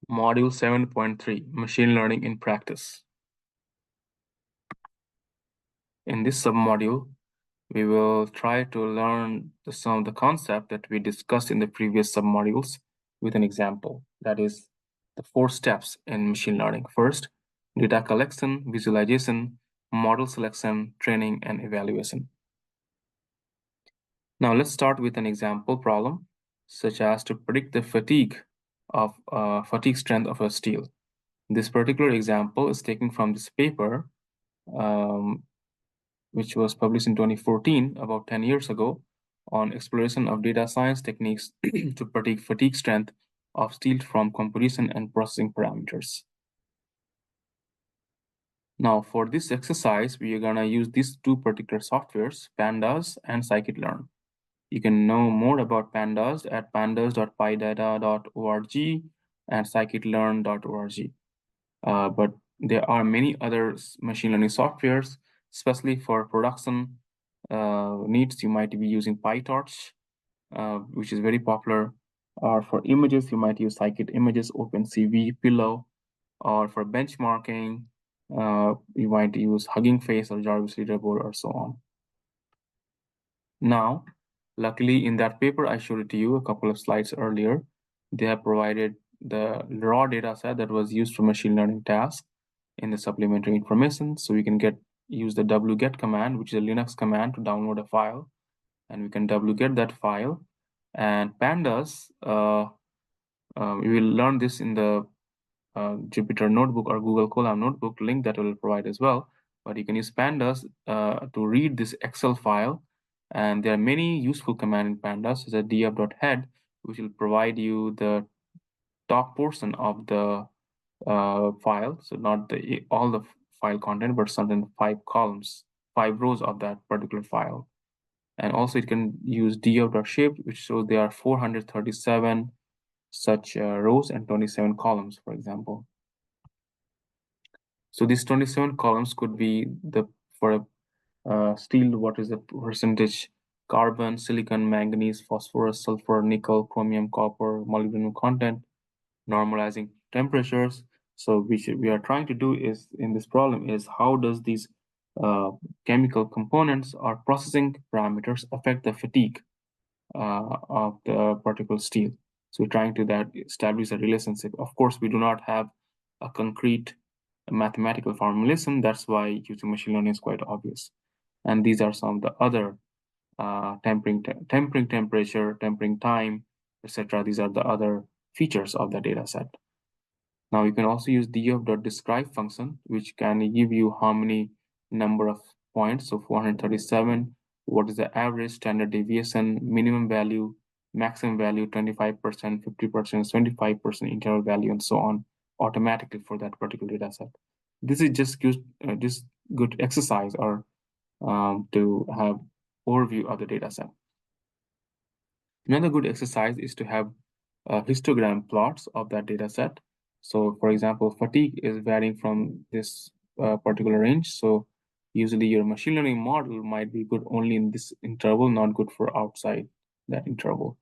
Module 7.3, Machine Learning in Practice. In this submodule, we will try to learn some of the concepts that we discussed in the previous submodules with an example. That is the 4 steps in machine learning. First, data collection, visualization, model selection, training, and evaluation. Now let's start with an example problem, such as to predict the fatigue strength of a steel. This particular example is taken from this paper, which was published in 2014, about 10 years ago, on exploration of data science techniques to predict fatigue strength of steel from composition and processing parameters. Now, for this exercise, we are going to use these two particular softwares, Pandas and scikit-learn. You can know more about Pandas at pandas.pydata.org and scikit-learn.org. But there are many other machine learning softwares, especially for production needs. You might be using PyTorch, which is very popular. Or for images, you might use scikit-images, OpenCV, Pillow. Or for benchmarking, you might use Hugging Face or Jarvis Leaderboard or so on. Now, luckily in that paper, I showed it to you a couple of slides earlier. They have provided the raw data set that was used for machine learning tasks in the supplementary information. So we can use the wget command, which is a Linux command, to download a file. And we can wget that file. And Pandas, we will learn this in the Jupyter Notebook or Google Colab Notebook link that I will provide as well. But you can use Pandas to read this Excel file. And there are many useful commands in Pandas, such as df.head, which will provide you the top portion of the file. So not all the file content, but something 5 columns, 5 rows of that particular file. And also it can use df.shape, which shows there are 437 such rows and 27 columns, for example. So these 27 columns could be for steel, what is the percentage carbon, silicon, manganese, phosphorus, sulfur, nickel, chromium, copper, molybdenum content, normalizing temperatures. So we are trying to do is in this problem is how does these chemical components or processing parameters affect the fatigue of the particle steel. So we're trying to establish a relationship. Of course, we do not have a concrete mathematical formulation. That's why using machine learning is quite obvious. And these are some of the other tempering temperature, tempering time, etc. These are the other features of the data set. Now you can also use df.describe function, which can give you how many number of points. So 437, what is the average standard deviation, minimum value, maximum value, 25%, 50%, 75% interval value, and so on, automatically for that particular data set. This is just good exercise or to have overview of the data set. Another good exercise is to have histogram plots of that data set. So for example, fatigue is varying from this particular range. So usually your machine learning model might be good only in this interval, not good for outside that interval.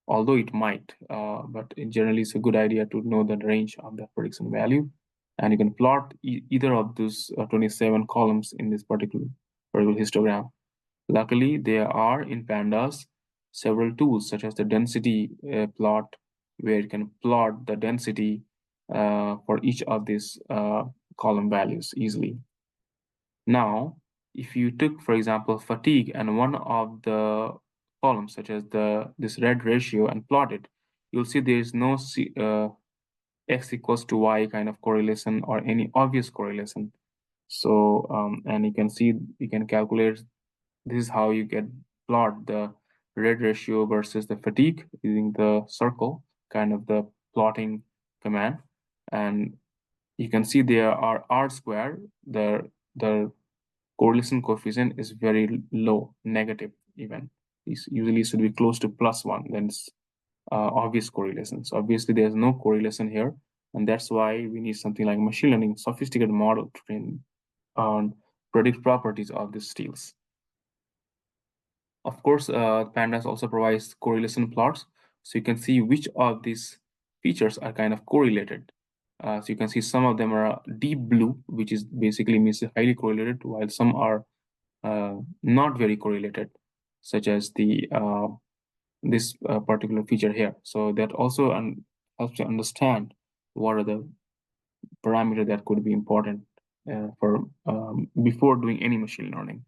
Although it might, but generally it's a good idea to know the range of that prediction value. And you can plot either of those 27 columns in this particular histogram. Luckily, there are in Pandas several tools such as the density plot, where you can plot the density for each of these column values easily. Now, if you took, for example, fatigue and one of the columns, such as this red ratio, and plot it, you'll see there is no x equals to y kind of correlation or any obvious correlation. So, and you can calculate. This is how you plot the red ratio versus the fatigue using the circle, kind of the plotting command. And you can see there are R squared, the correlation coefficient is very low, negative even. It usually should be close to +1, then it's obvious correlation. So obviously there's no correlation here, and that's why we need something like machine learning, sophisticated model to train on predict properties of these steels. Of course, Pandas also provides correlation plots, so you can see which of these features are kind of correlated. So you can see some of them are deep blue, which is basically means highly correlated, while some are not very correlated, such as the this particular feature here. So that also helps you understand what are the parameters that could be important for before doing any machine learning.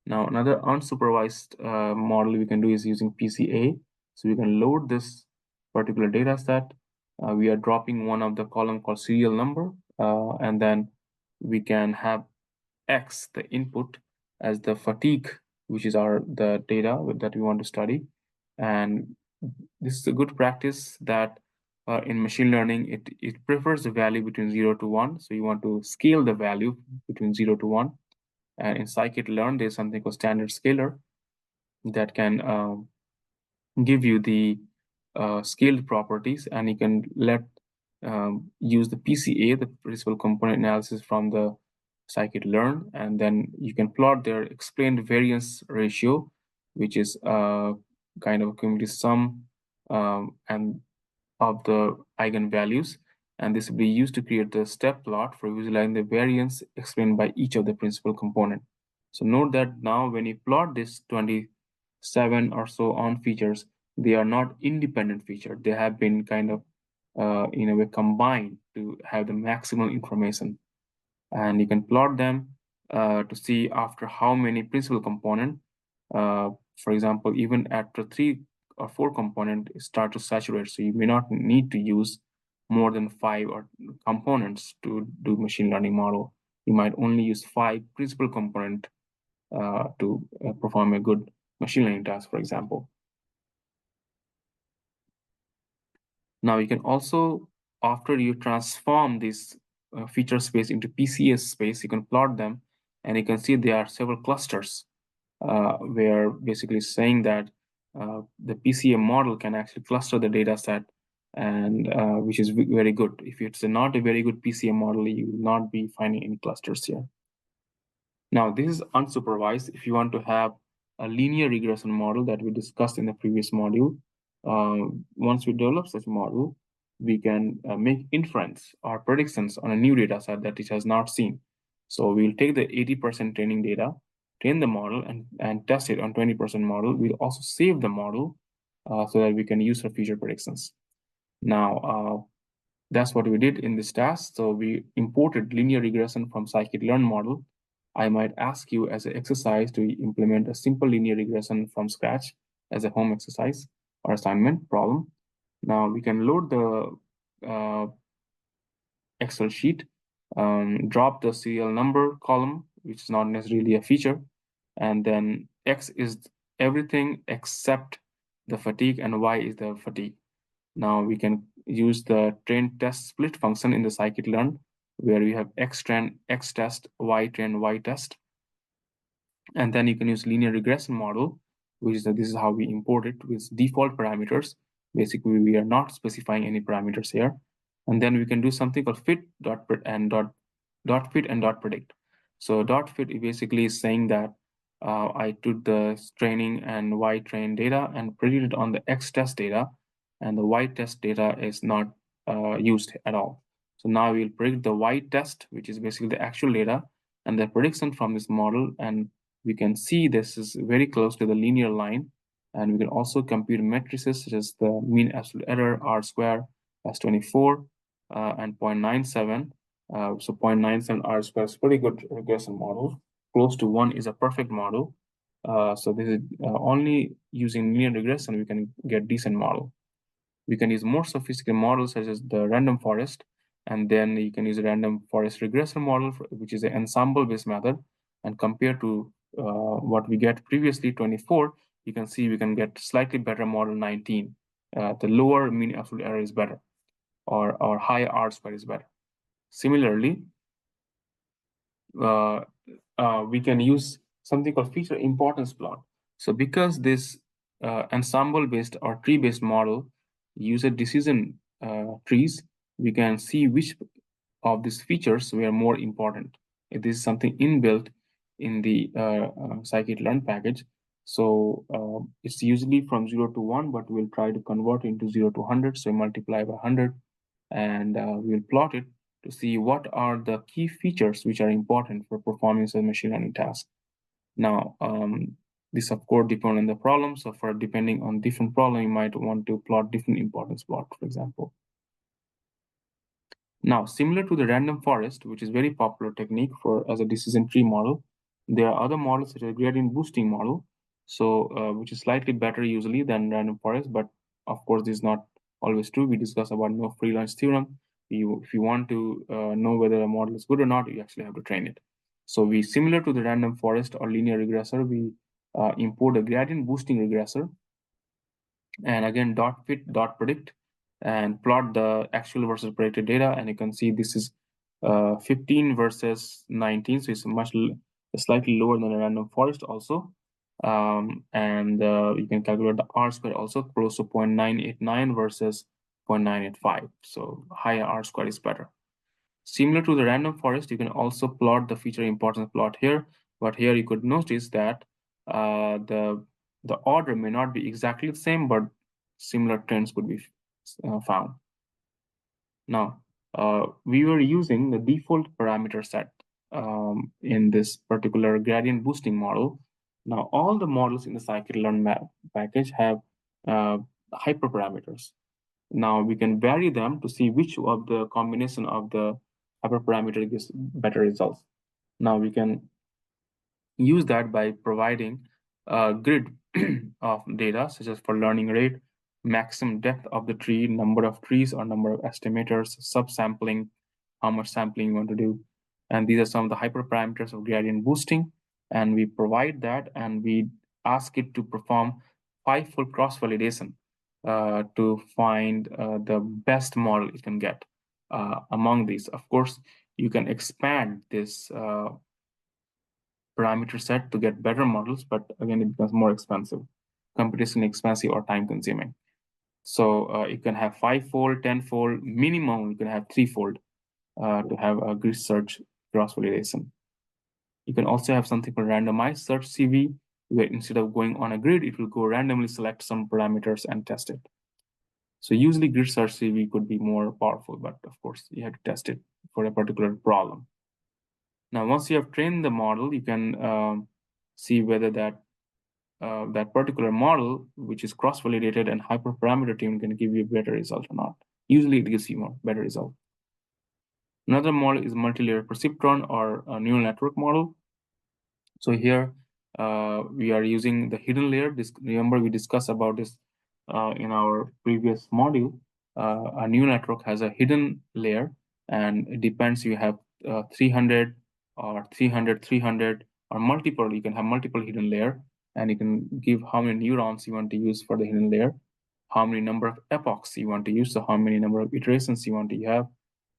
Now, another unsupervised model we can do is using PCA. So we can load this particular data set. We are dropping one of the column called serial number, and then we can have X, the input, as the fatigue, which is the data that we want to study. And this is a good practice that in machine learning, it prefers the value between 0 to 1. So you want to scale the value between 0 to 1. And in scikit-learn, there's something called standard scaler that can give you the scaled properties, and you can use the PCA, the principal component analysis from the scikit-learn, and then you can plot their explained variance ratio, which is kind of a cumulative sum and of the eigenvalues. And this will be used to create the step plot for visualizing the variance explained by each of the principal component. So note that now when you plot this 27 or so on features, they are not independent features. They have been kind of in a way combined to have the maximum information. And you can plot them to see after how many principal component. For example, even after 3 or 4 component start to saturate. So you may not need to use more than 5 or components to do machine learning model. You might only use 5 principal component to perform a good machine learning task, for example. Now you can also, after you transform this feature space into PCA space, you can plot them, and you can see there are several clusters where basically saying that the PCA model can actually cluster the data set, and which is very good. If it's not a very good PCA model, you will not be finding any clusters here. Now, this is unsupervised. If you want to have a linear regression model that we discussed in the previous module, once we develop such model, we can make inference or predictions on a new data set that it has not seen. So we'll take the 80% training data, train the model, and test it on 20% model. We'll also save the model so that we can use for future predictions. Now, that's what we did in this task. So we imported linear regression from scikit-learn model. I might ask you as an exercise to implement a simple linear regression from scratch as a home exercise or assignment problem. Now we can load the Excel sheet, drop the serial number column, which is not necessarily a feature, and then X is everything except the fatigue and Y is the fatigue. Now we can use the train test split function in the scikit-learn, where we have X train X test, Y train Y test. And then you can use linear regression model, which is this is how we import it with default parameters. Basically, we are not specifying any parameters here. And then we can do something called fit dot fit and dot predict. So dot fit basically is saying that I took the training and Y train data and predicted on the X test data, and the Y test data is not used at all. So now we'll predict the Y test, which is basically the actual data, and the prediction from this model, and we can see this is very close to the linear line. And we can also compute matrices such as the mean absolute error, R square, as 24, and 0.97. So 0.97 R square is pretty good regression model. Close to 1 is a perfect model. So this is only using linear regression, we can get decent model. We can use more sophisticated models such as the random forest, and then you can use a random forest regression model, which is an ensemble-based method. And compared to what we get previously, 24, you can see we can get slightly better model 19. The lower mean absolute error is better, or high R square is better. Similarly, we can use something called feature importance plot. So because this ensemble-based or tree-based model uses decision trees, we can see which of these features were more important. If this is something inbuilt in the scikit-learn package, So it's usually from 0 to 1, but we'll try to convert into 0 to 100. So multiply by 100, and we'll plot it to see what are the key features which are important for performing a machine learning task. Now, this of course depends on the problem. So for depending on different problem, you might want to plot different importance plot, for example. Now, similar to the random forest, which is very popular technique for as a decision tree model, there are other models such as gradient boosting model, so which is slightly better usually than random forest, but of course this is not always true. We discuss about no free lunch theorem. If you want to know whether a model is good or not, you actually have to train it. So we similar to the random forest or linear regressor, we import a gradient boosting regressor, and again dot fit dot predict, and plot the actual versus predicted data, and you can see this is 15 versus 19, so it's slightly lower than a random forest also. And you can calculate the R square also close to 0.989 versus 0.985, so higher R square is better. Similar to the random forest, you can also plot the feature importance plot here, but here you could notice that the order may not be exactly the same, but similar trends could be found. Now, we were using the default parameter set in this particular gradient boosting model. Now, all the models in the scikit-learn map package have hyperparameters. Now we can vary them to see which of the combination of the hyperparameter gives better results. Now we can use that by providing a grid of data, such as for learning rate, maximum depth of the tree, number of trees or number of estimators, subsampling, how much sampling you want to do. And these are some of the hyperparameters of gradient boosting. And we provide that, and we ask it to perform 5-fold cross-validation to find the best model it can get among these. Of course, you can expand this parameter set to get better models, but again, it becomes more expensive, computation expensive or time consuming. So you can have 5-fold, 10-fold, minimum you can have 3-fold to have a grid search cross validation. You can also have something called randomized search CV, where instead of going on a grid, it will go randomly select some parameters and test it. So usually grid search CV could be more powerful, but of course you have to test it for a particular problem. Now, once you have trained the model, you can see whether that particular model, which is cross-validated and hyperparameter tuned, can give you a better result or not. Usually it gives you a better result. Another model is multi-layer perceptron or a neural network model. So here we are using the hidden layer. Remember we discussed about this in our previous module. A neural network has a hidden layer, and it depends. You have 300 or 300, 300 or multiple. You can have multiple hidden layer, and you can give how many neurons you want to use for the hidden layer, how many number of epochs you want to use, so how many number of iterations you want to have,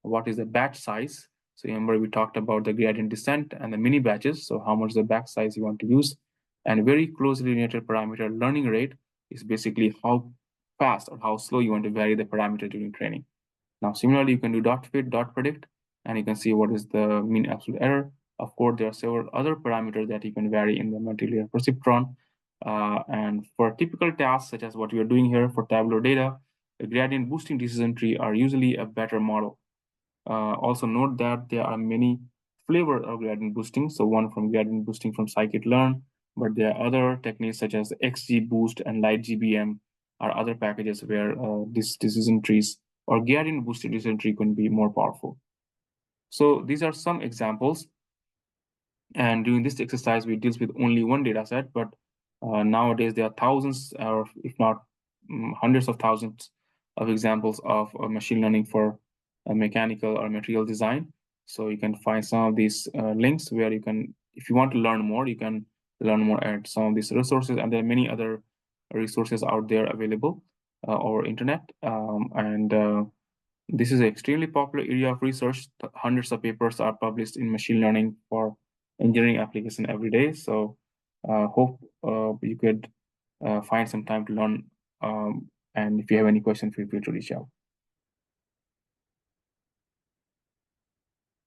what is the batch size. So remember we talked about the gradient descent and the mini batches. So how much the batch size you want to use, and very closely related parameter learning rate is basically how fast or how slow you want to vary the parameter during training. Now, similarly, you can do dot fit, dot predict, and you can see what is the mean absolute error. Of course, there are several other parameters that you can vary in the multi-layer perceptron. And for typical tasks, such as what we are doing here for tabular data, the gradient boosting decision tree are usually a better model. Also note that there are many flavors of gradient boosting. So one from gradient boosting from scikit-learn, but there are other techniques such as XGBoost and LightGBM are other packages where this decision trees or gradient boosted decision tree can be more powerful. So these are some examples. And during this exercise, we deals with only one data set, but nowadays there are thousands, or if not hundreds of thousands of examples of machine learning for mechanical or material design. So you can find some of these links where you can, if you want to learn more, you can learn more at some of these resources. And there are many other resources out there available over internet. This is an extremely popular area of research. Hundreds of papers are published in machine learning for engineering application every day. So hope you could find some time to learn. And if you have any questions, feel free to reach out.